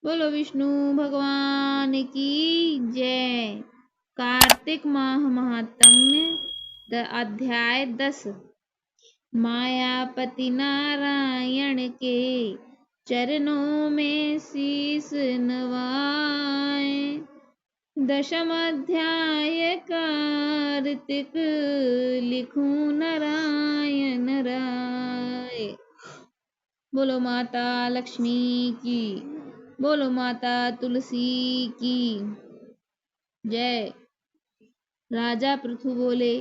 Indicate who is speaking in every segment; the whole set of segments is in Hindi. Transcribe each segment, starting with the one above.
Speaker 1: बोलो विष्णु भगवान की जय। कार्तिक माह महात्म्य अध्याय 10। मायापति नारायण के चरणों में शीस नवाए। दशम अध्याय कार्तिक लिखूं नारायण राय। बोलो माता लक्ष्मी की, बोलो माता तुलसी की जय। राजा पृथु बोले,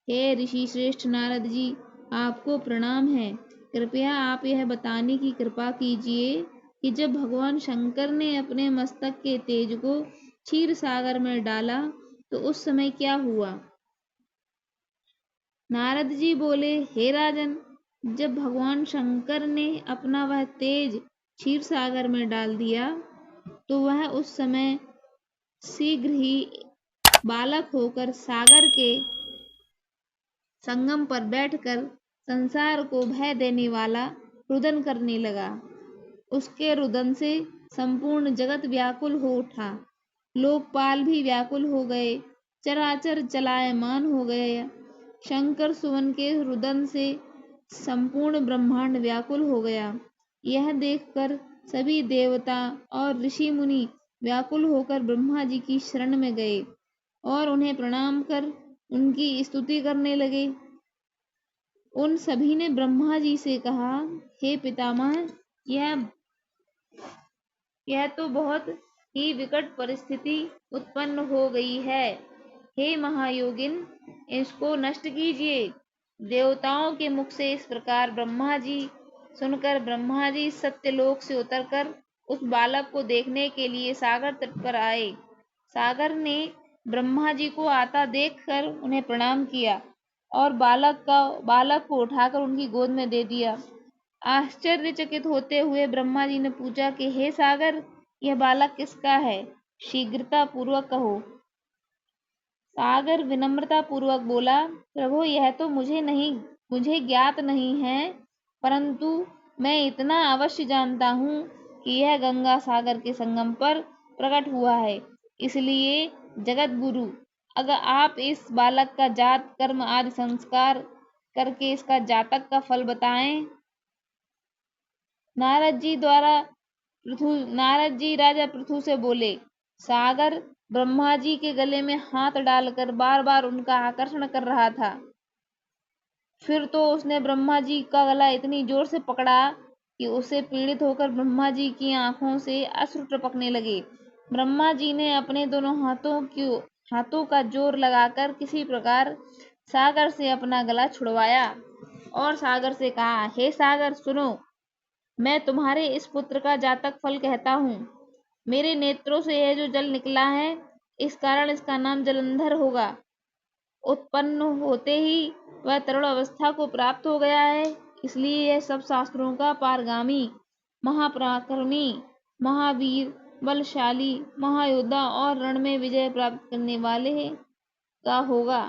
Speaker 1: हे ऋषि श्रेष्ठ नारद जी, आपको प्रणाम है। कृपया आप यह बताने की कृपा कीजिए कि जब भगवान शंकर ने अपने मस्तक के तेज को क्षीर सागर में डाला तो उस समय क्या हुआ। नारद जी बोले, हे राजन, जब भगवान शंकर ने अपना वह तेज क्षीर सागर में डाल दिया तो वह उस समय शीघ्र ही बालक होकर सागर के संगम पर बैठकर संसार को भय देने वाला रुदन करने लगा। उसके रुदन से संपूर्ण जगत व्याकुल हो उठा। लोकपाल भी व्याकुल हो गए, चराचर चलायमान हो गए। शंकर सुवन के रुदन से संपूर्ण ब्रह्मांड व्याकुल हो गया। यह देखकर सभी देवता और ऋषि मुनि व्याकुल होकर ब्रह्मा जी की शरण में गए और उन्हें प्रणाम कर उनकी स्तुति करने लगे। उन सभी ने ब्रह्मा जी से कहा, हे पितामह, यह तो बहुत ही विकट परिस्थिति उत्पन्न हो गई है। हे महायोगिन, इसको नष्ट कीजिए। देवताओं के मुख से इस प्रकार ब्रह्मा जी सुनकर ब्रह्मा जी सत्यलोक से उतरकर उस बालक को देखने के लिए सागर तट पर आए। सागर ने ब्रह्मा जी को आता देखकर उन्हें प्रणाम किया और बालक को उठाकर उनकी गोद में दे दिया। आश्चर्यचकित होते हुए ब्रह्मा जी ने पूछा कि हे सागर, यह बालक किसका है? शीघ्रता पूर्वक कहो। सागर विनम्रता पूर्वक बोला, प्रभु, यह तो मुझे ज्ञात नहीं है, परंतु मैं इतना अवश्य जानता हूँ कि यह गंगा सागर के संगम पर प्रकट हुआ है। इसलिए जगत गुरु, अगर आप इस बालक का जात कर्म आदि संस्कार करके इसका जातक का फल बताएं। नारद जी राजा पृथु से बोले, सागर ब्रह्मा जी के गले में हाथ डालकर बार बार उनका आकर्षण कर रहा था। फिर तो उसने ब्रह्मा जी का गला इतनी जोर से पकड़ा कि उसे पीड़ित होकर ब्रह्मा जी की आंखों से अश्रु टपकने लगे। ब्रह्मा जी ने अपने दोनों हाथों का जोर लगाकर किसी प्रकार सागर से अपना गला छुड़वाया और सागर से कहा, हे सागर, सुनो, मैं तुम्हारे इस पुत्र का जातक फल कहता हूँ। मेरे नेत्रों से यह जो जल निकला है, इस कारण इसका नाम जलंधर होगा। उत्पन्न होते ही वह तरुण अवस्था को प्राप्त हो गया है, इसलिए यह सब शास्त्रों का पारगामी, महापराक्रमी, महावीर, बलशाली, महायोद्धा और रण में विजय प्राप्त करने वाले का होगा।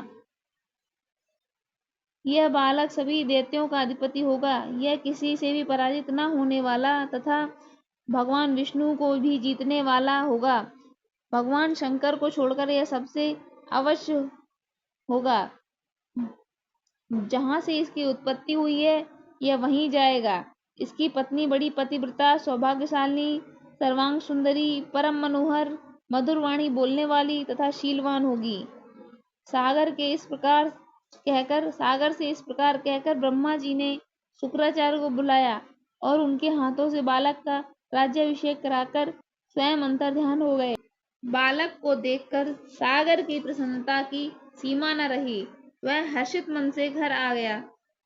Speaker 1: यह बालक सभी दैत्यों का अधिपति होगा। यह किसी से भी पराजित न होने वाला तथा भगवान विष्णु को भी जीतने वाला होगा। भगवान शंकर को छोड़कर यह सबसे अवश्य होगा। जहाँ से इसकी उत्पत्ति हुई है, यह वहीं जाएगा। इसकी पत्नी बड़ी पतिव्रता, सौभाग्यशाली, सर्वांग सुंदरी, परम मनोहर, मधुर वाणी बोलने वाली तथा शीलवान होगी। सागर से इस प्रकार कहकर ब्रह्मा जी ने शुक्राचार्य को बुलाया और उनके हाथों से बालक का राज्याभिषेक कराकर स्वयं अंतर्ध्यान हो गए। बालक को देखकर सागर की प्रसन्नता की सीमा न रही। वह हर्षित मन से घर आ गया।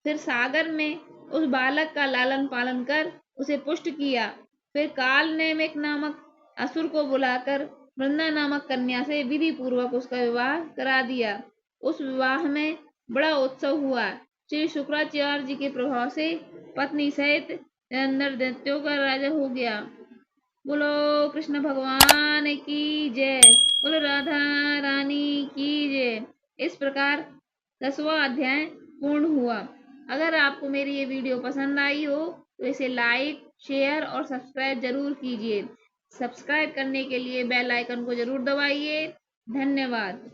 Speaker 1: फिर सागर में उस बालक का लालन पालन कर उसे पुष्ट किया। फिर काल नेमिक नामक असुर को बुलाकर वृंदा नामक कन्या से विधि पूर्वक उसका विवाह करा दिया। उस विवाह में बड़ा उत्सव हुआ। श्री शुक्राचार्य जी के प्रभाव से पत्नी सहित निरंतर दैत्यों का राजा हो गया। बोलो कृष्ण भगवान की जय। बोलो राधा रानी की जय। इस प्रकार 10वां अध्याय पूर्ण हुआ। अगर आपको मेरी ये वीडियो पसंद आई हो तो इसे लाइक, शेयर और सब्सक्राइब जरूर कीजिए। सब्सक्राइब करने के लिए बेल आइकन को जरूर दबाइए। धन्यवाद।